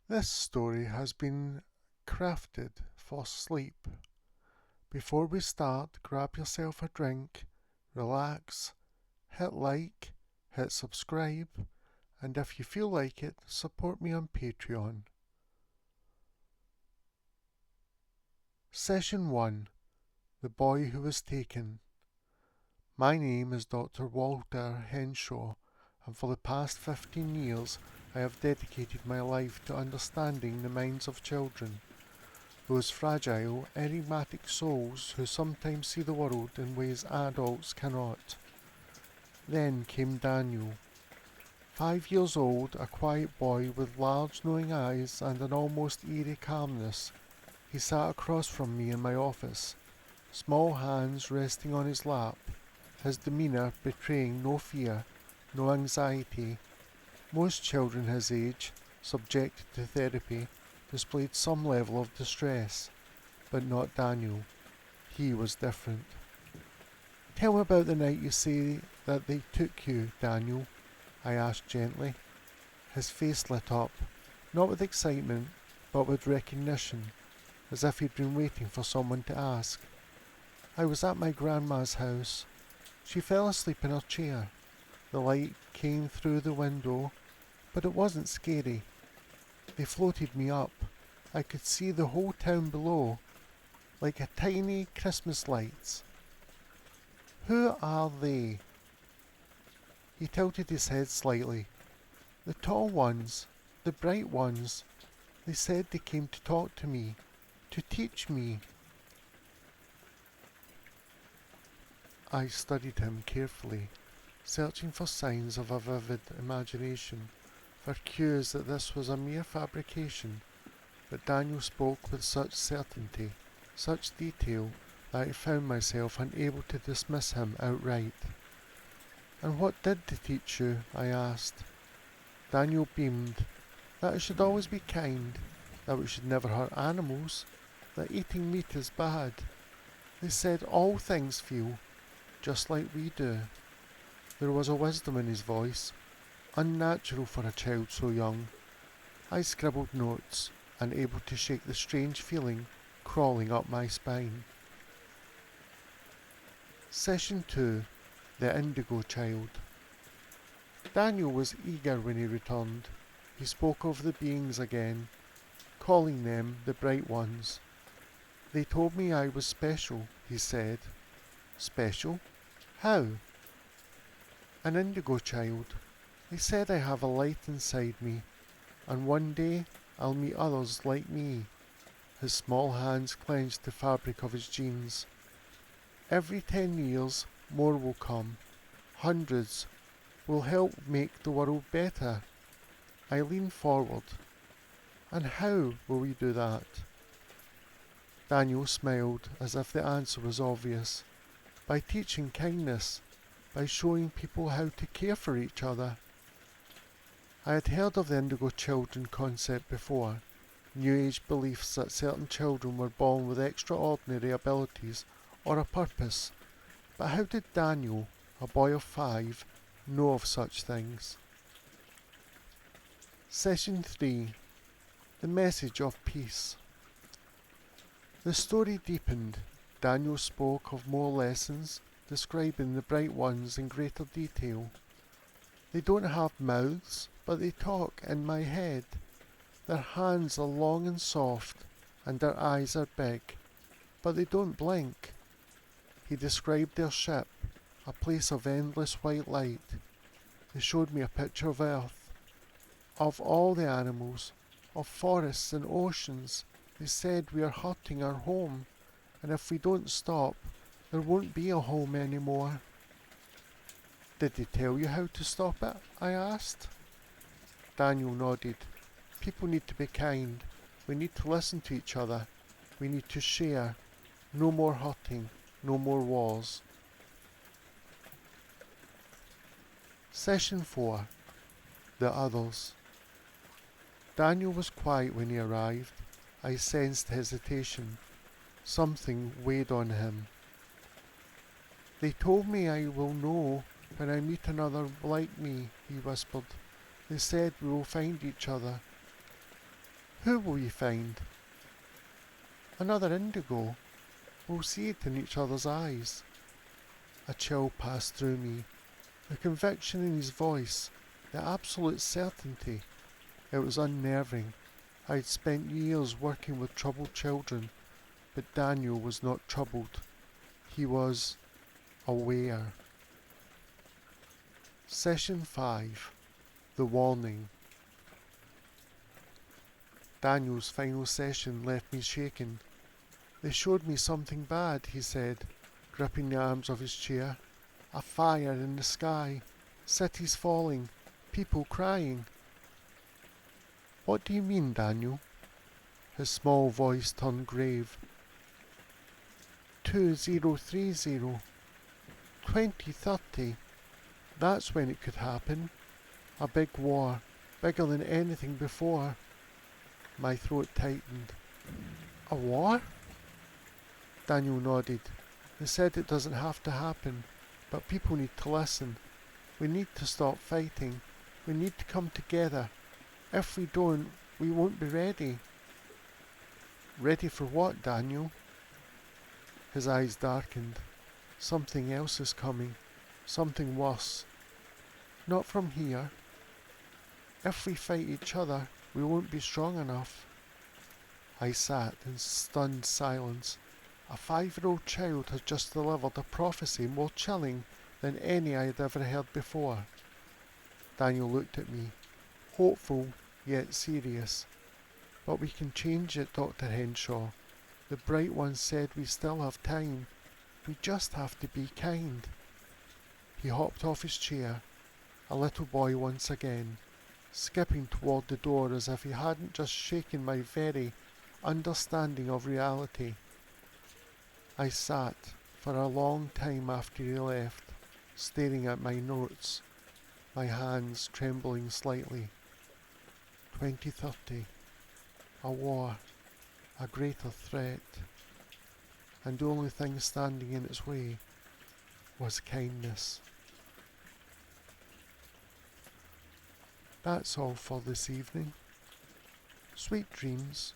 This story has been crafted for sleep. Before we start, grab yourself a drink, relax, hit like, hit subscribe, and if you feel like it, support me on Patreon. Session 1. The Boy Who Was Taken. My name is Dr. Walter Henshaw, and for the past 15 years I have dedicated my life to understanding the minds of children, those fragile, enigmatic souls who sometimes see the world in ways adults cannot. Then came Daniel. 5 years old, a quiet boy with large knowing eyes and an almost eerie calmness. He sat across from me in my office, small hands resting on his lap, his demeanour betraying no fear, no anxiety. Most children his age, subjected to therapy, displayed some level of distress, but not Daniel. He was different. Tell me about the night you say that they took you, Daniel, I asked gently. His face lit up, not with excitement, but with recognition, as if he'd been waiting for someone to ask. I was at my grandma's house. She fell asleep in her chair. The light came through the window, but it wasn't scary. They floated me up. I could see the whole town below, like a tiny Christmas lights. Who are they? He tilted his head slightly. The tall ones, the bright ones. They said they came to talk to me, to teach me. I studied him carefully, searching for signs of a vivid imagination, for cues that this was a mere fabrication, but Daniel spoke with such certainty, such detail, that I found myself unable to dismiss him outright. And what did they teach you? I asked. Daniel beamed. That I should always be kind, that we should never hurt animals, that eating meat is bad. They said all things feel, just like we do. There was a wisdom in his voice, unnatural for a child so young. I scribbled notes, unable to shake the strange feeling crawling up my spine. Session 2. The Indigo Child. Daniel was eager when he returned. He spoke of the beings again, calling them the bright ones. They told me I was special, he said. Special? How? An indigo child. They said I have a light inside me, and one day I'll meet others like me. His small hands clenched the fabric of his jeans. Every 10 years, more will come. Hundreds will help make the world better. I leaned forward. And how will we do that? Daniel smiled as if the answer was obvious. By teaching kindness, by showing people how to care for each other. I had heard of the indigo children concept before, New Age beliefs that certain children were born with extraordinary abilities or a purpose, but how did Daniel, a boy of 5, know of such things? Session 3. The Message of Peace. The story deepened. Daniel spoke of more lessons, describing the bright ones in greater detail. They don't have mouths, but they talk in my head. Their hands are long and soft, and their eyes are big, but they don't blink. He described their ship, a place of endless white light. They showed me a picture of Earth, of all the animals, of forests and oceans. They said we are hurting our home, and if we don't stop, there won't be a home anymore. Did they tell you how to stop it? I asked. Daniel nodded. People need to be kind. We need to listen to each other. We need to share. No more hurting. No more wars. Session 4. The Others. Daniel was quiet when he arrived. I sensed hesitation. Something weighed on him. They told me I will know when I meet another like me, he whispered. They said we will find each other. Who will you find? Another Indigo. We'll see it in each other's eyes. A chill passed through me. The conviction in his voice, the absolute certainty. It was unnerving. I had spent years working with troubled children, but Daniel was not troubled. He was aware. Session 5. The Warning. Daniel's final session left me shaken. They showed me something bad, he said, gripping the arms of his chair. A fire in the sky, cities falling, people crying. What do you mean, Daniel? His small voice turned grave. 2030, 2030. That's when it could happen. A big war, bigger than anything before. My throat tightened. A war? Daniel nodded. They said it doesn't have to happen, but people need to listen. We need to stop fighting. We need to come together. If we don't, we won't be ready. Ready for what, Daniel? His eyes darkened. Something else is coming. Something worse. Not from here. If we fight each other, we won't be strong enough. I sat in stunned silence. A 5-year-old child had just delivered a prophecy more chilling than any I had ever heard before. Daniel looked at me, hopeful yet serious. But we can change it, Dr. Henshaw. The Bright One said we still have time. We just have to be kind. He hopped off his chair, a little boy once again, skipping toward the door as if he hadn't just shaken my very understanding of reality. I sat for a long time after he left, staring at my notes, my hands trembling slightly. 2030. A war. A greater threat. And the only thing standing in its way was kindness. That's all for this evening. Sweet dreams.